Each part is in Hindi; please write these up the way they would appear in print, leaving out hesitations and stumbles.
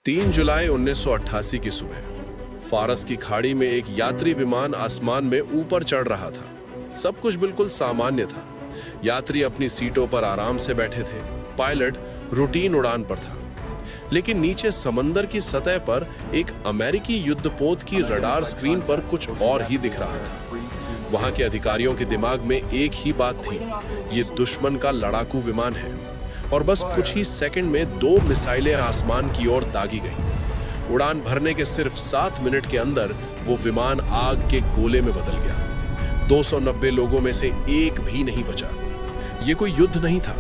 3 जुलाई 1988 की सुबह फारस की खाड़ी में एक यात्री विमान आसमान में ऊपर चढ़ रहा था। सब कुछ बिल्कुल सामान्य था। यात्री अपनी सीटों पर आराम से बैठे थे। पायलट रूटीन उड़ान पर था। लेकिन नीचे समंदर की सतह पर एक अमेरिकी युद्धपोत की रडार स्क्रीन पर कुछ और ही दिख रहा था। वहां के अधिकारियों के दिमाग में एक ही बात थी, ये दुश्मन का लड़ाकू विमान है। और बस कुछ ही सेकंड में 2 मिसाइलें आसमान की ओर दागी गईं। उड़ान भरने के सिर्फ 7 मिनट के अंदर वो विमान आग के गोले में बदल गया। 290 लोगों में से एक भी नहीं बचा। ये कोई युद्ध नहीं था,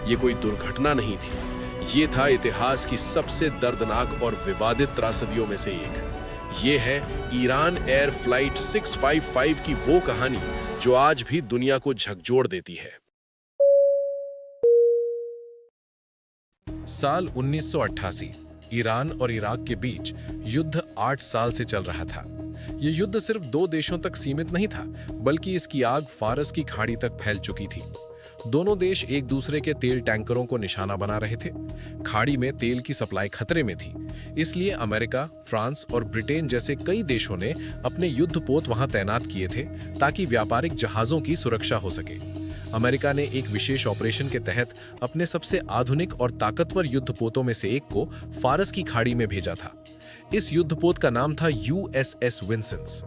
ये कोई दुर्घटना नहीं थी। ये था इतिहास की सबसे दर्दनाक और विवादित त्रासदियों में से एक। ये है ईरान एयर फ्लाइट 655 की वो कहानी जो आज भी दुनिया को झकझोर देती है। साल 1988 ईरान और इराक के बीच युद्ध 8 साल से चल रहा था। ये युद्ध सिर्फ 2 देशों तक सीमित नहीं था, बल्कि इसकी आग फारस की खाड़ी तक फैल चुकी थी। दोनों देश एक दूसरे के तेल टैंकरों को निशाना बना रहे थे। खाड़ी में तेल की सप्लाई खतरे में थी, इसलिए अमेरिका, फ्रांस और ब्रिटेन जैसे कई देशों ने अपने युद्धपोत वहां तैनात किए थे ताकि व्यापारिक जहाजों की सुरक्षा हो सके। अमेरिका ने एक विशेष ऑपरेशन के तहत अपने सबसे आधुनिक और ताकतवर युद्धपोतों में से एक को फारस की खाड़ी में भेजा था। इस युद्धपोत का नाम था USS विंसेंस।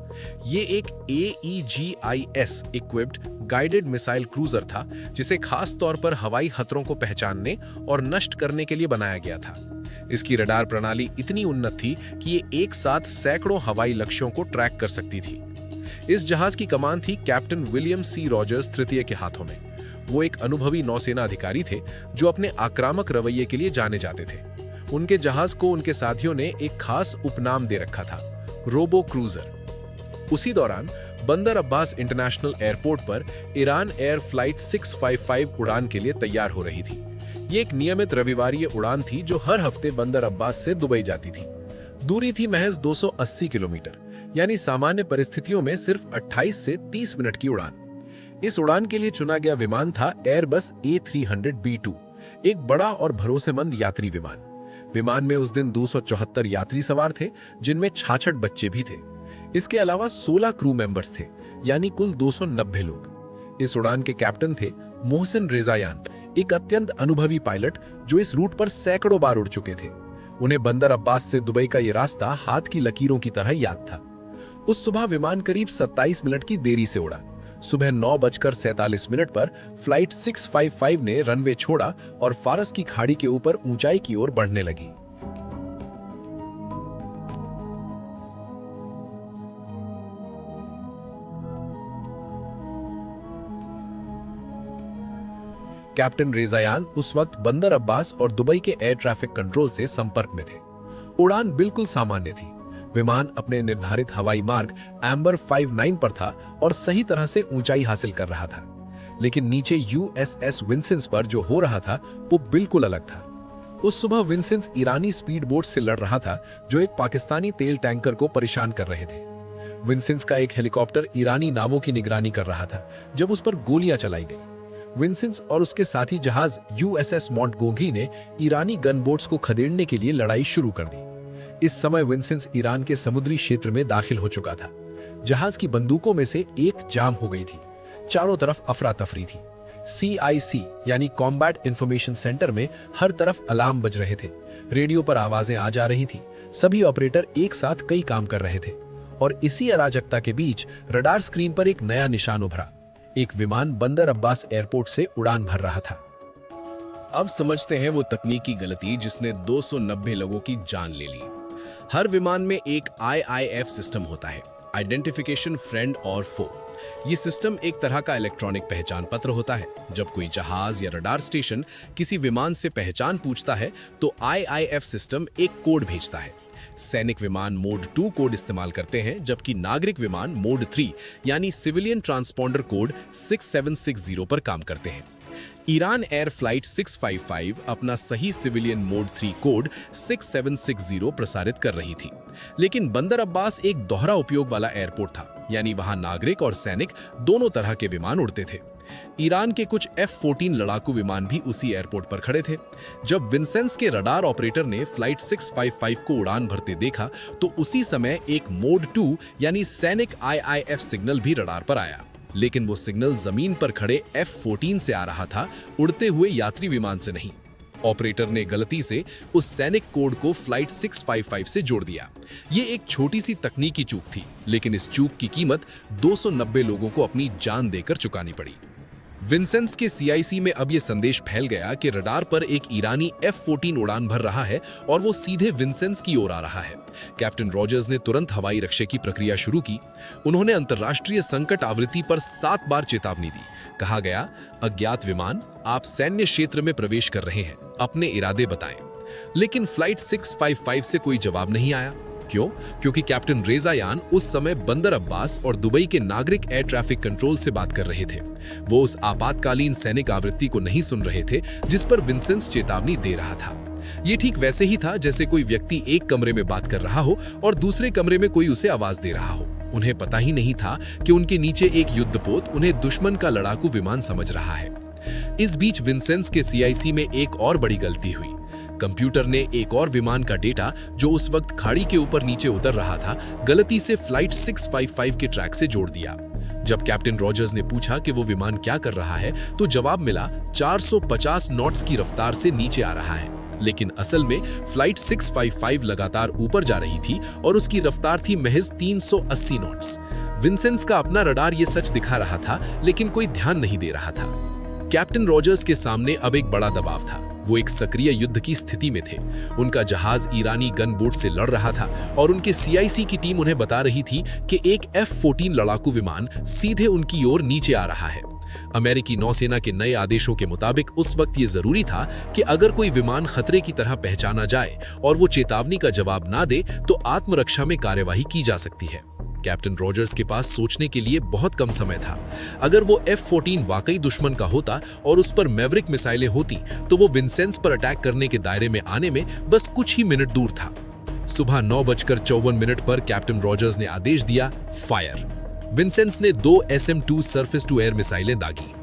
ये एक AEGIS equipped guided missile cruiser था, जिसे खास तौर पर हवाई खतरों को पहचानने और नष्ट करने के लिए बनाया गया था। इसकी रडार प्रणाली इतनी उन्नत थी कि ये एक साथ सैकड़ों हवाई लक्ष्यों को ट्रैक कर सकती थी। इस जहाज की कमान थी कैप्टन विलियम सी रॉजर्स तृतीय के हाथों में। वो एक अनुभवी नौसेना अधिकारी थे जो अपने आक्रामक रवैये के लिए जाने जाते थे। उनके जहाज को उनके साथियों ने एक खास उपनाम दे रखा था, रोबो क्रूजर। उसी दौरान बंदर अब्बास इंटरनेशनल एयरपोर्ट पर ईरान एयर फ्लाइट 655 उड़ान के लिए तैयार हो रही थी। ये एक नियमित रविवारीय उड़ान थी जो हर हफ्ते बंदर अब्बास से दुबई जाती थी। दूरी थी महज 280 किलोमीटर, यानी सामान्य परिस्थितियों में सिर्फ 28 से 30 मिनट की उड़ान। इस उड़ान के लिए चुना गया विमान था एयरबस A300B2, एक बड़ा और भरोसेमंद यात्री विमान। विमान में उस दिन 274 यात्री सवार थे, जिनमें 66 बच्चे भी थे। इसके अलावा 16 क्रू मेंबर्स थे, यानी कुल 290 लोग। इस उड़ान के कैप्टन थे मोहसिन रेजायान, एक अत्यंत अनुभवी पायलट जो इस रूट पर सैकड़ों बार उड़ चुके थे। उन्हें बंदर अब्बास से दुबई का ये रास्ता हाथ की लकीरों की तरह याद था। उस सुबह विमान करीब 27 मिनट की देरी से उड़ा। सुबह 9:47 पर फ्लाइट 655 ने रनवे छोड़ा और फारस की खाड़ी के ऊपर ऊंचाई की ओर बढ़ने लगी। कैप्टन रेजायान उस वक्त बंदर अब्बास और दुबई के एयर ट्रैफिक कंट्रोल से संपर्क में थे। उड़ान बिल्कुल सामान्य थी। विमान अपने निर्धारित हवाई मार्ग एम्बर 59 पर था और सही तरह से ऊंचाई हासिल कर रहा था। लेकिन नीचे USS विंसेंस पर जो हो रहा था वो बिल्कुल अलग था। उस सुबह विंसेंस ईरानी स्पीड बोट से लड़ रहा था जो एक पाकिस्तानी तेल टैंकर को परेशान कर रहे थे। विंसेंस का एक हेलीकॉप्टर ईरानी नावों की निगरानी कर रहा था जब उस पर गोलियां चलाई गई। विंसेंस और उसके साथी जहाज USS मॉन्टगोगी ने ईरानी गनबोट्स को खदेड़ने के लिए लड़ाई शुरू कर दी। इस समय विंसेंस ईरान के समुद्री क्षेत्र में दाखिल हो चुका था। जहाज की बंदूकों में से एक जाम हो गई थी। चारों तरफ अफरा तफरी थी। CIC यानी कॉम्बैट इंफॉर्मेशन सेंटर में हर तरफ अलार्म बज रहे थे। रेडियो पर आवाजें आ जा रही थी। सभी ऑपरेटर एक साथ कई काम कर रहे थे। और इसी अराजकता के बीच रडार स्क्रीन पर एक नया निशान उभरा। एक विमान बंदर अब्बास एयरपोर्ट से उड़ान भर रहा था। अब समझते हैं वो तकनीकी गलती जिसने 290 लोगों की जान ले ली। हर विमान में एक IIF सिस्टम होता है, आइडेंटिफिकेशन फ्रेंड और फो। ये सिस्टम एक तरह का इलेक्ट्रॉनिक पहचान पत्र होता है। जब कोई जहाज या रडार स्टेशन किसी विमान से पहचान पूछता है तो IIF सिस्टम एक कोड भेजता है। सैनिक विमान मोड 2 कोड इस्तेमाल करते हैं, जबकि नागरिक विमान मोड 3 यानी सिविलियन ट्रांसपॉन्डर कोड 6760 पर काम करते हैं। ईरान एयर फ्लाइट 655 अपना सही सिविलियन मोड 3 कोड 6760 प्रसारित कर रही थी। लेकिन बंदर अब्बास एक दोहरा उपयोग वाला एयरपोर्ट था, यानी वहां नागरिक और सैनिक दोनों तरह के विमान उड़ते थे। ईरान के कुछ F-14 लड़ाकू विमान भी उसी एयरपोर्ट पर खड़े थे। जब विंसेंस के रडार ऑपरेटर ने फ्लाइट 655 को उड़ान भरते देखा तो उसी समय एक मोड 2 यानी सैनिक IIF सिग्नल भी रडार पर आया, लेकिन वो सिग्नल जमीन पर खड़े F-14 से आ रहा था, उड़ते हुए यात्री विमान से नहीं। ऑपरेटर ने गलती से उस सैनिक कोड को फ्लाइट 655 से जोड़ दिया। ये एक छोटी सी तकनीकी चूक थी, लेकिन इस चूक की कीमत 290 लोगों को अपनी जान देकर चुकानी पड़ी। विंसेंस के CIC में अब यह संदेश फैल गया कि रडार पर एक ईरानी F-14 उड़ान भर रहा है और वो सीधे विंसेंस की ओर आ रहा है। कैप्टन रॉजर्स ने तुरंत हवाई रक्षे की प्रक्रिया शुरू की। उन्होंने अंतर्राष्ट्रीय संकट आवृत्ति पर 7 बार चेतावनी दी। कहा गया, अज्ञात विमान, आप सैन्य क्षेत्र में प्रवेश कर रहे हैं, अपने इरादे बताएं। लेकिन फ्लाइट 655 से कोई जवाब नहीं आया। क्यों? क्योंकि कैप्टन रेजा यान उस समय बंदर अब्बास और दुबई के नागरिक एयर ट्रैफिक कंट्रोल से बात कर रहे थे। वो उस आपातकालीन सैनिक आवृत्ति को नहीं सुन रहे थे जिस पर विंसेंस चेतावनी दे रहा था। ये ठीक वैसे ही था जैसे कोई व्यक्ति एक कमरे में बात कर रहा हो और दूसरे कमरे में कोई उसे आवाज दे रहा हो। उन्हें पता ही नहीं था कि उनके नीचे एक युद्धपोत उन्हें दुश्मन का लड़ाकू विमान समझ रहा है। इस बीच विंसेंस के CIC में एक और बड़ी गलती हुई। कंप्यूटर ने एक और विमान का डेटा, जो उस वक्त खाड़ी के ऊपर नीचे उतर रहा था, गलती से फ्लाइट 655 के ट्रैक से जोड़ दिया। जब कैप्टन रॉजर्स ने पूछा कि वो विमान क्या कर रहा है, तो जवाब मिला 450 नॉट्स की रफ्तार से नीचे आ रहा है। लेकिन असल में फ्लाइट 655 लगातार ऊपर जा रही थी और उसकी रफ्तार थी महज 380 नॉट्स। विंसेंस का अपना रडार ये सच दिखा रहा था, लेकिन कोई ध्यान नहीं दे रहा था। कैप्टन रॉजर्स के सामने अब एक बड़ा दबाव था। वो एक सक्रिय युद्ध की स्थिति में थे। उनका जहाज ईरानी गन बोट से लड़ रहा था और उनके CIC की टीम उन्हें बता रही थी कि एक F-14 लड़ाकू विमान सीधे उनकी ओर नीचे आ रहा है। अमेरिकी नौसेना के नए आदेशों के मुताबिक उस वक्त ये जरूरी था कि अगर कोई विमान खतरे की तरह पहचाना जाए और वो चेतावनी का जवाब ना दे तो आत्मरक्षा में कार्यवाही की जा सकती है। कैप्टन रॉजर्स के पास सोचने के लिए बहुत कम समय था। अगर वो F-14 वाकई दुश्मन का होता और उस पर मैवरिक मिसाइलें होती तो वो विंसेंस पर अटैक करने के दायरे में आने में बस कुछ ही मिनट दूर था। सुबह 9:54 पर कैप्टन रॉजर्स ने आदेश दिया, फायर। विंसेंस ने 2 SM-2 सरफेस टू एयर मिसाइलें दागी।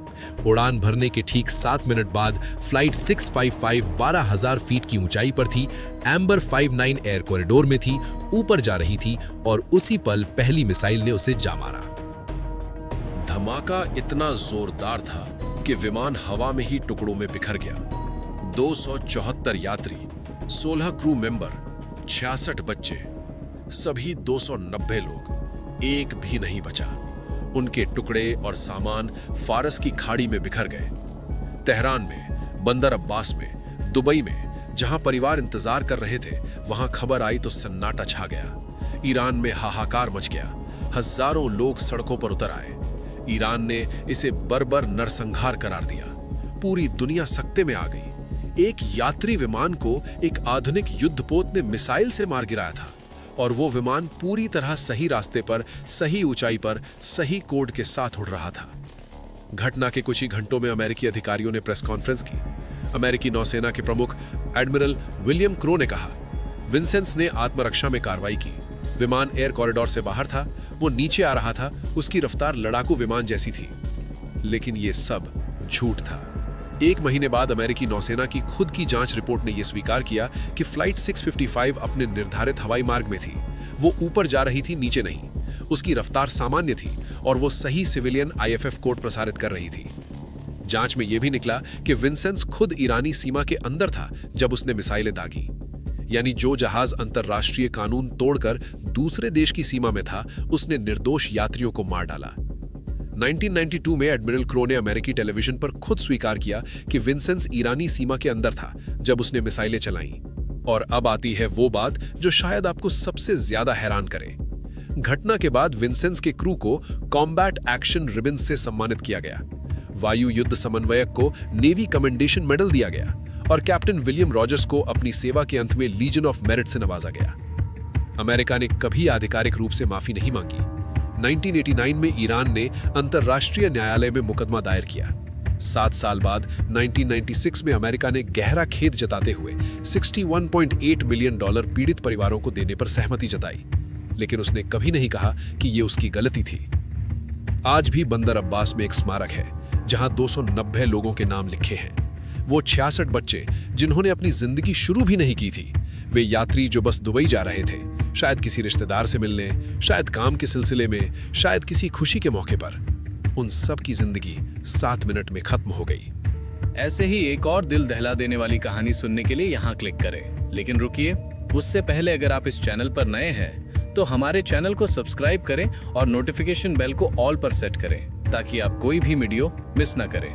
उड़ान भरने के ठीक 7 मिनट बाद फ्लाइट 655 12,000 फीट की ऊंचाई पर थी, एम्बर 59 एयर कॉरिडोर में थी, ऊपर जा रही थी और उसी पल पहली मिसाइल ने उसे जा मारा। धमाका इतना जोरदार था कि विमान हवा में ही टुकड़ों में बिखर गया। 274 यात्री, 16 क्रू मेंबर, 66 बच्चे, सभी 290 लोग, एक भी नहीं बचा। उनके टुकड़े और सामान फारस की खाड़ी में बिखर गए। तेहरान में, बंदर अब्बास में, दुबई में, जहां परिवार इंतजार कर रहे थे, वहां खबर आई तो सन्नाटा छा गया। ईरान में हाहाकार मच गया। हजारों लोग सड़कों पर उतर आए। ईरान ने इसे बर्बर नरसंहार करार दिया। पूरी दुनिया सख्ते में आ गई। एक यात्री विमान को एक आधुनिक युद्धपोत ने मिसाइल से मार गिराया था और वो विमान पूरी तरह सही रास्ते पर, सही ऊंचाई पर, सही कोड के साथ उड़ रहा था। घटना के कुछ ही घंटों में अमेरिकी अधिकारियों ने प्रेस कॉन्फ्रेंस की। अमेरिकी नौसेना के प्रमुख एडमिरल विलियम क्रो ने कहा, विंसेंस ने आत्मरक्षा में कार्रवाई की। विमान एयर कॉरिडोर से बाहर था, वो नीचे आ रहा था, उसकी रफ्तार लड़ाकू विमान जैसी थी। लेकिन ये सब झूठ था। 1 महीने बाद अमेरिकी नौसेना की खुद की जांच रिपोर्ट ने यह स्वीकार किया कि फ्लाइट 655 अपने निर्धारित हवाई मार्ग में थी। वो ऊपर जा रही थी, नीचे नहीं। उसकी रफ्तार सामान्य थी और वो सही सिविलियन IFF कोड प्रसारित कर रही थी। जांच में यह भी निकला कि विंसेंस खुद ईरानी सीमा के अंदर था जब उसने मिसाइलें दागी। यानी जो जहाज अंतरराष्ट्रीय कानून तोड़कर दूसरे देश की सीमा में था, उसने निर्दोष यात्रियों को मार डाला। 1992 में एडमिरल क्रो ने अमेरिकी टेलीविजन पर खुद स्वीकार किया कि विंसेंस ईरानी सीमा के अंदर था जब उसने मिसाइलें चलाईं। और अब आती है वो बात जो शायद आपको सबसे ज्यादा हैरान करे। घटना के बाद विंसेंस के क्रू को कॉम्बैट एक्शन रिबन से सम्मानित किया गया। वायु युद्ध समन्वयक को नेवी कमेंडेशन मेडल दिया गया और कैप्टन विलियम रॉजर्स को अपनी सेवा के अंत में लीजन ऑफ मेरिट से नवाजा गया। अमेरिका ने कभी आधिकारिक रूप से माफी नहीं मांगी। 1989 में ईरान ने अंतर्राष्ट्रीय न्यायालय में मुकदमा दायर किया। 7 साल बाद 1996 में अमेरिका ने गहरा खेद जताते हुए $61.8 मिलियन पीड़ित परिवारों को देने पर सहमति जताई, लेकिन उसने कभी नहीं कहा कि ये उसकी गलती थी। आज भी बंदर अब्बास में एक स्मारक है जहां 290 लोगों के नाम लिखे हैं। वो 66 बच्चे जिन्होंने अपनी जिंदगी शुरू भी नहीं की थी। वे यात्री जो बस दुबई जा रहे थे, शायद किसी रिश्तेदार से मिलने, शायद काम के सिलसिले में, शायद किसी खुशी के मौके पर। उन सब की जिंदगी 7 मिनट में खत्म हो गई। ऐसे ही एक और दिल दहला देने वाली कहानी सुनने के लिए यहाँ क्लिक करें। लेकिन रुकिए, उससे पहले अगर आप इस चैनल पर नए हैं तो हमारे चैनल को सब्सक्राइब करें और नोटिफिकेशन बेल को ऑल पर सेट करें ताकि आप कोई भी वीडियो मिस ना करें।